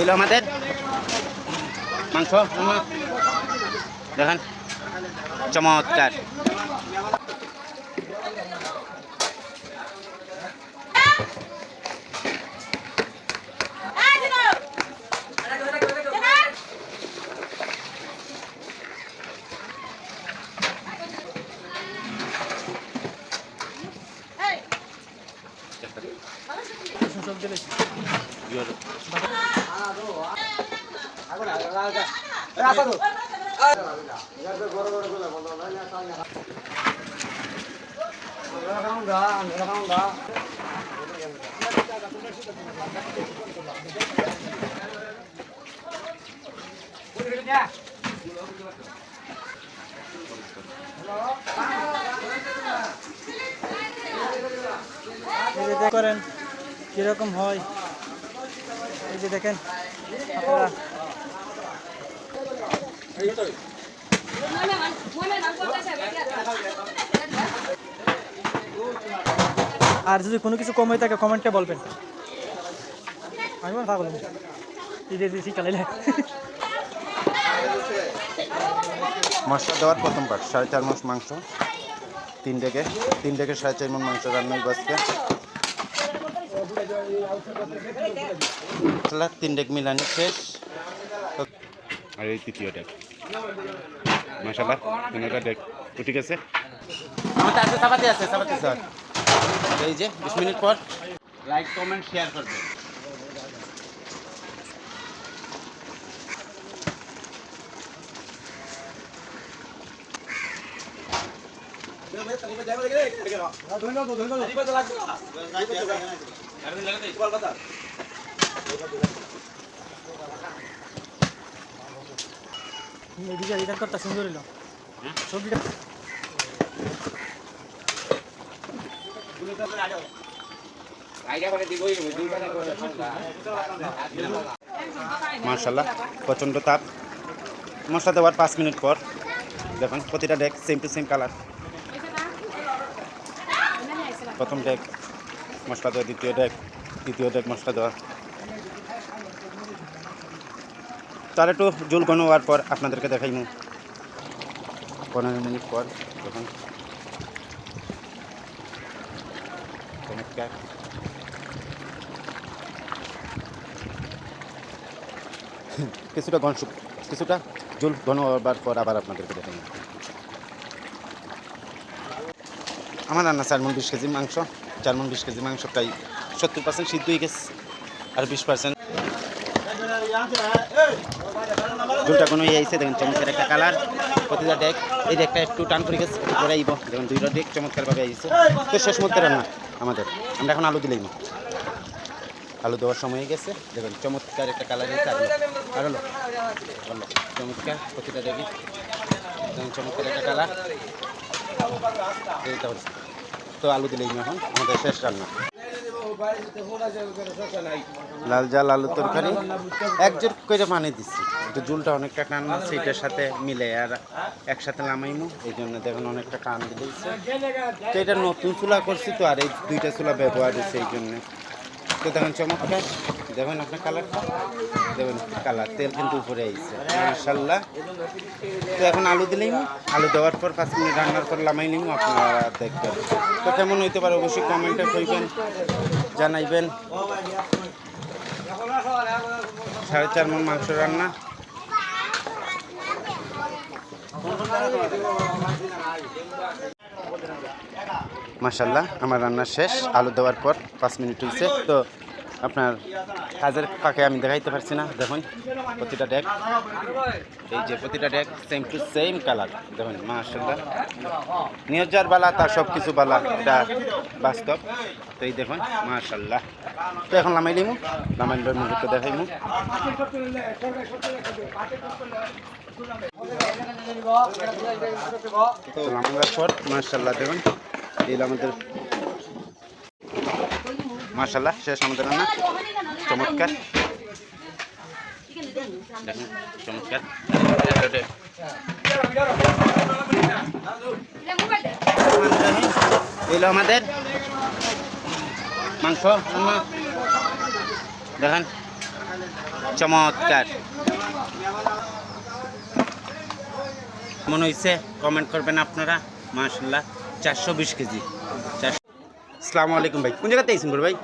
এলো আমাদের মাংস দেখেন চমৎকার। করেন কিরকম হয় এই যে দেখেন আপনারা। আর যদি কোনো কিছু কম হয়ে থাকে কমেন্টে বলবেন। আমি কথা বলবো মশলা দেওয়ার প্রথম পার্ট 4.5 মাস মাংস 3 ডেকে 4.5 মণ মাংস রান্নাই বাসকে 3 ডেক মিলানি শেষ। আর এই তৃতীয় ডেক মাশাআল্লাহ 3টা ডেক ঠিক আছে। আমাদের আছে চাপাতি স্যার। এই যে 20 মিনিট পর লাইক কমেন্ট শেয়ার করবেন। করতে সুন্দর হইল সবজিটা। মাশাআল্লাহ প্রচণ্ড তাপ। মশলা দেওয়ার 5 মিনিট পর দেখুন প্রতিটা ডেক সেম টু সেম কালার। প্রথম ডেক মশলা দেওয়া, তৃতীয় ডেক মশলা দেওয়া। তার একটু জল ঘন হওয়ার পর আপনাদেরকে দেখাইমু 15 মিনিট পর দেখুন চমৎকার। কিছুটা জল ঘন হওয়ার পর আবার আপনাদেরকে দেখাইমু। আমার রান্না 4 মণ 20 কেজি মাংস। 4 মণ 20 কেজি মাংস প্রায় 70% সিদ্ধ হয়ে গেছে, আর 20% দুটা কোনো আইসে। দেখেন চমৎকার একটা কালার। প্রতিটা ডেক এই ডেকটা একটু টান করে গেছে পরে আইব। দেখুন 2টা ডেক চমৎকারভাবে আইসে। তো শেষ মধ্যে রান্না আমাদের। আমরা এখন আলু দিলেই আলু দেওয়ার সময় হয়ে গেছে। দেখুন চমৎকার একটা কালার হয়েছে। আর হলো চমৎকার প্রতিটা ডেকে দেখুন চমৎকার একটা কালার এইটা হচ্ছে। তো আলু দিলেই এখন আমাদের শেষ রান্না। লাল জাল আলু তরকারি একজোট করে পানি দিচ্ছি, একটু ঝুলটা অনেকটা টান আছে এটার সাথে মিলে আর একসাথে নামাইমু। এই জন্য দেখুন অনেকটা টান দিয়েছে। তো এটা নতুন চুলা করছি তো, আর এই 2টা চুলা ব্যবহার হচ্ছে এই জন্য। তো দেখুন চমৎকার, দেখুন আপনার কালারটা দেখুন কালার, তেল কিন্তু উপরে আইছে মাশাআল্লাহ। তো এখন আলু দিলেই, আলু দেওয়ার পর 5 মিনিট রান্নার পর লামাই নিমু। আপনারা দেখবেন তো কেমন হইতে পারে অবশ্যই কমেন্টে কইবেন, জানাইবেন। 4.5 মণ মাংস রান্না। মাশাআল্লাহ আমার রান্না শেষ। আলু দেওয়ার পর 5 মিনিট হয়েছে। তো আপনার কাজের ফাঁকে আমি দেখাইতে পারছি না। দেখুন প্রতিটা ডেক, এই যে প্রতিটা ডেক সেম টু সেম কালার। দেখুন মাশাআল্লাহ নিয়ত যার বালা তার সব কিছু বালা, এটা বাস্তব। তো এই দেখুন মাশাআল্লাহ। তো এখন লামাইলিমু, লামাইলের মুহূর্ত দেখাইমু। তো লামাইবার পর মাশাআল্লাহ দেখুন এই আমাদের মাশাআল্লাহ শেষ আমাদের রান্না। চমৎকার দেখুন চমৎকার। এলো আমাদের মাংস দেখেন চমৎকার মনে হয়েছে কমেন্ট করবেন আপনারা মাশাআল্লাহ 420 কেজি। আসসালামু আলাইকুম ভাই, কোন জায়গাতে আইছেন বড় ভাই?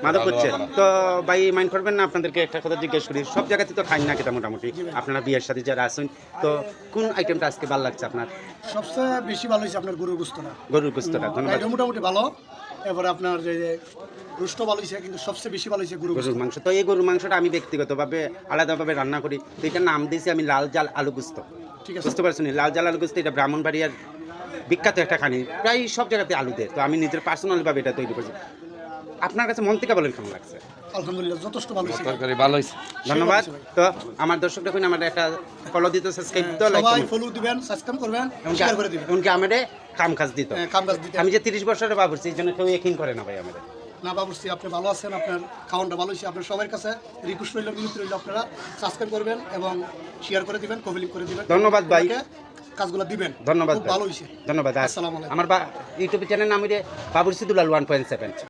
মাধবপুর। তো ভাই মাইন্ড করবেন না, আপনাদেরকে একটা কথা জিজ্ঞেস করি, সব জায়গাতে তো খাই না খেতে মোটামুটি, আপনারা বিয়ের সাথে যারা আছেন, তো কোন আইটেমটা আজকে ভালো লাগছে আপনার? সবচেয়ে বেশি ভালো হয়েছে আপনার গরুর গোস্তটা। গরুর গোস্তটা, ধন্যবাদ। এটা মোটামুটি ভালো। এবার আপনার যে রোস্ট ভালো হয়েছে, কিন্তু সবচেয়ে বেশি ভালো হয়েছে গরুর গোস্ত। গরুর মাংস, তো এই গরুর মাংসটা আমি ব্যক্তিগতভাবে আলাদাভাবে রান্না করি, তো এটার নাম দিয়েছি আমি লাল জাল আলু গোস্ত। ঠিক আছে। বুঝতে পারছেন, লাল জাল আলু গোস্ত এটা ব্রাহ্মণবাড়িয়ার বিখ্যাত একটা খানি, প্রায় সব জায়গাতে আলু দেয়, তো আমি নিজের পার্সোনালভাবে এটা তৈরি করছি। আপনার কাছে মন থেকে বলেন কেমন লাগছে? আলহামদুলিল্লাহ যথেষ্ট ভালো হয়েছে। ধন্যবাদ। তো আমার দর্শক দেখুন, আমার একটা ফলো দিতে, সাবস্ক্রাইব দিতে, লাইক সবাই ফলো দিবেন, সাবস্ক্রাইব করবেন, শেয়ার করে দিবেন। এমনকি আমাদের কাম কাজ দিত। কামকাজ দিতে আমি যে 30 বছরের বাবুর্চি, এই জন্য কেউ একিন করে না ভাই আমাদের। না বাবুর্চি, আপনি ভালো আছেন, আপনার খাওয়ানটা ভালো হয়েছে। আপনার সবার কাছে রিকোয়েস্ট রইল, বিনতি রইল, আপনারা সাবস্ক্রাইব করবেন এবং শেয়ার করে দিবেন, কমেন্ট করে দিবেন। ধন্যবাদ ভাই। কাজগুলো দিবেন। ধন্যবাদ খুব ভাই। ভালো হয়েছে। ধন্যবাদ। আসসালামু আলাইকুম। আমার ইউটিউব চ্যানেল নাম বাবুর্চি দুলাল 1.7।